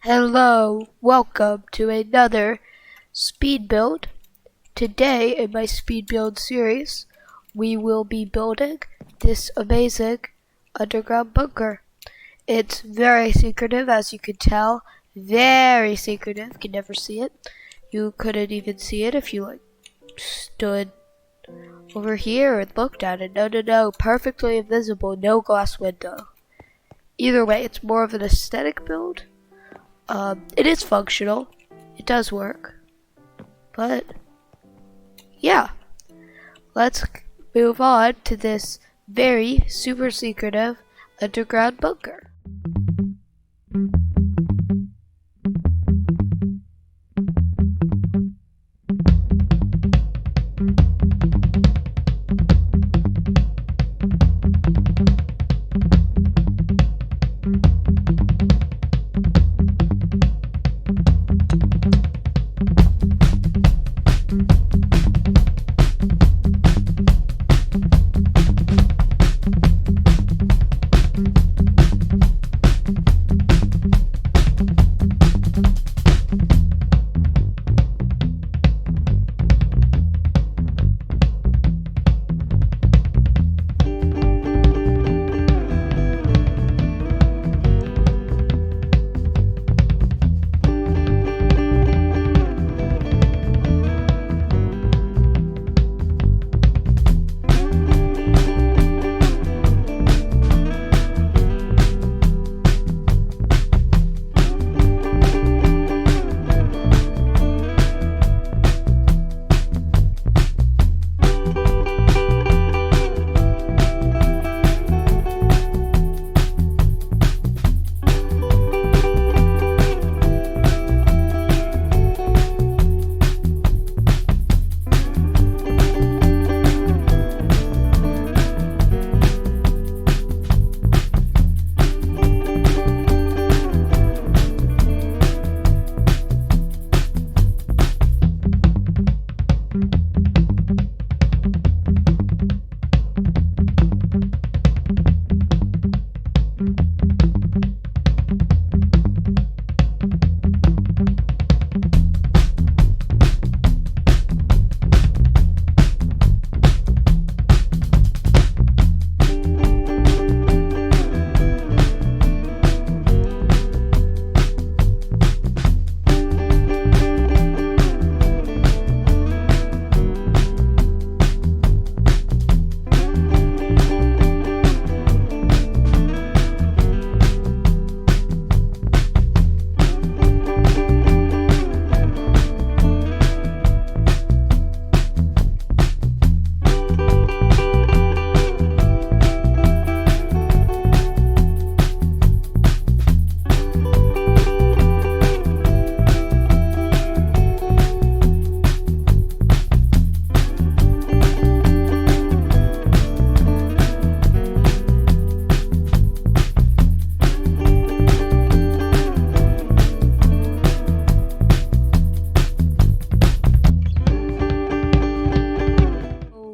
Hello, welcome to another speed build. Today in my speed build series, we will be building this amazing underground bunker. It's very secretive, as you can tell. Very secretive, can never see it. You couldn't even see it if you stood over here and looked at it. No, perfectly invisible, no glass window. Either way, it's more of an aesthetic build. It is functional. It does work. But, yeah. Let's move on to this very super secretive underground bunker.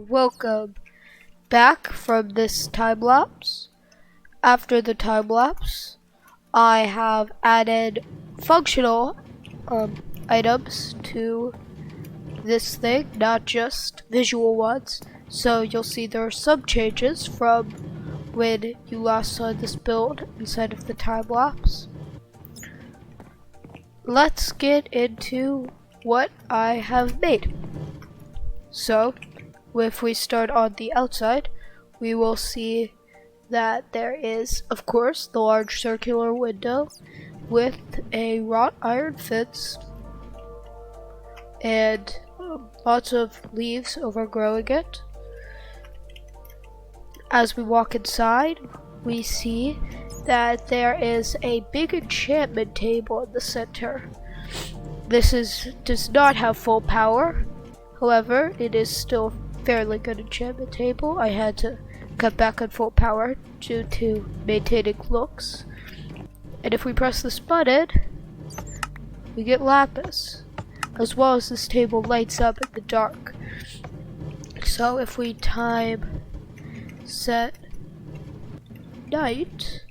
Welcome back from this time lapse. After the time lapse, I have added functional items to this thing, not just visual ones. So you'll see there are some changes from when you last saw this build inside of the time lapse. Let's get into what I have made. So, if we start on the outside, we will see that there is, of course, the large circular window with a wrought iron fence and lots of leaves overgrowing it. As we walk inside, we see that there is a big enchantment table in the center. This does not have full power, however, it is still fairly good enchantment table. I had to cut back on full power due to maintaining looks. And if we press this button, we get lapis, as well as this table lights up in the dark. So if we time set night,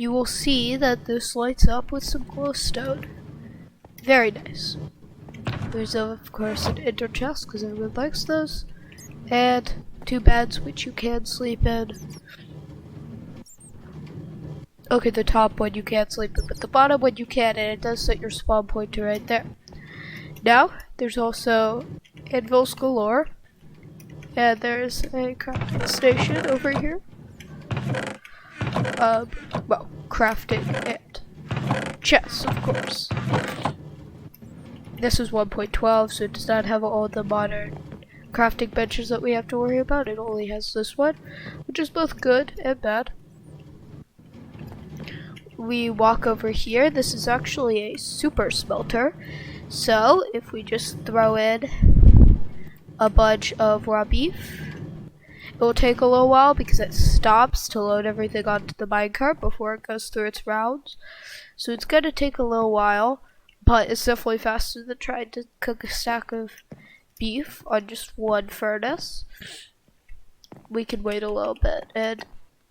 you will see that this lights up with some glowstone. Very nice. There's of course an ender chest because everyone likes those, and 2 beds which you can sleep in. Okay, the top one you can't sleep in, but the bottom one you can, and it does set your spawn pointer right there. Now, there's also anvils galore, and there's a crafting station over here. Well, crafting and chests, of course. This is 1.12, so it does not have all the modern crafting benches that we have to worry about. It only has this one, which is both good and bad. We walk over here. This is actually a super smelter. So if we just throw in a bunch of raw beef, it will take a little while because it stops to load everything onto the minecart before it goes through its rounds. So it's going to take a little while, but it's definitely faster than trying to cook a stack of beef on just one furnace. We can wait a little bit, and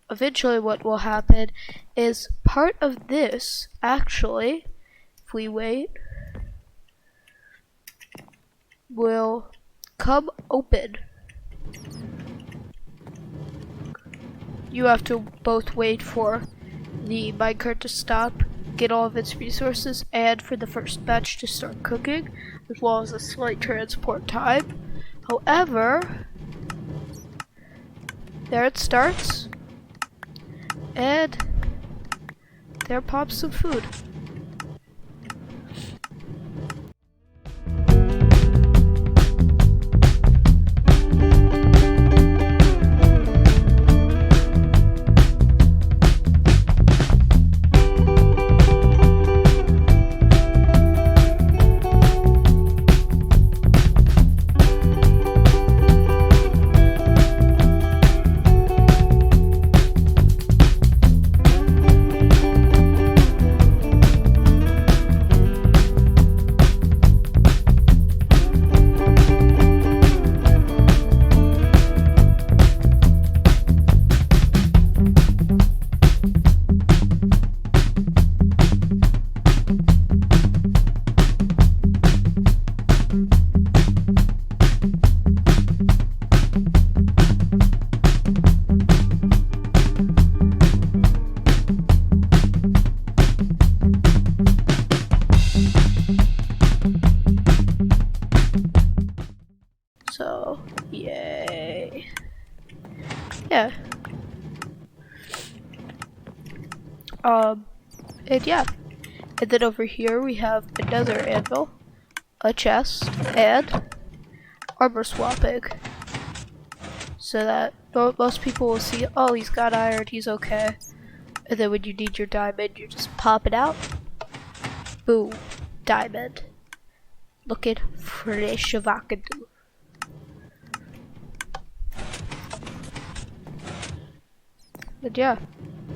eventually what will happen is part of this, actually, if we wait, will come open. You have to both wait for the minecart to stop, get all of its resources, and for the first batch to start cooking, as well as a slight transport time. However, there it starts, and there pops some food. So, yay. Yeah. And yeah. And then over here we have another anvil, a chest, and armor swapping. So that most people will see, oh, he's got iron, he's okay. And then when you need your diamond, you just pop it out. Boom. Diamond. Looking fresh as I can do. And yeah,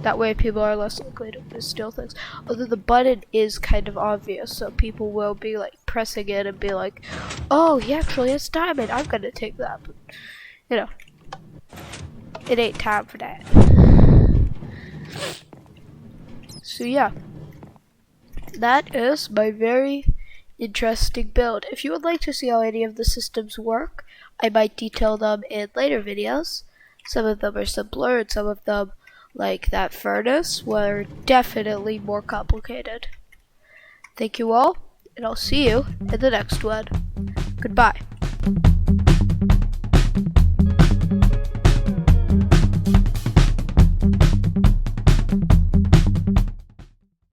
that way people are less likely to steal things. Although the button is kind of obvious, so people will be like pressing it and be like, oh, he actually has diamond, I'm gonna take that. But, you know, it ain't time for that. So yeah, that is my very interesting build. If you would like to see how any of the systems work, I might detail them in later videos. Some of them are simpler, and some of them, like that furnace, were definitely more complicated. Thank you all, and I'll see you in the next one. Goodbye.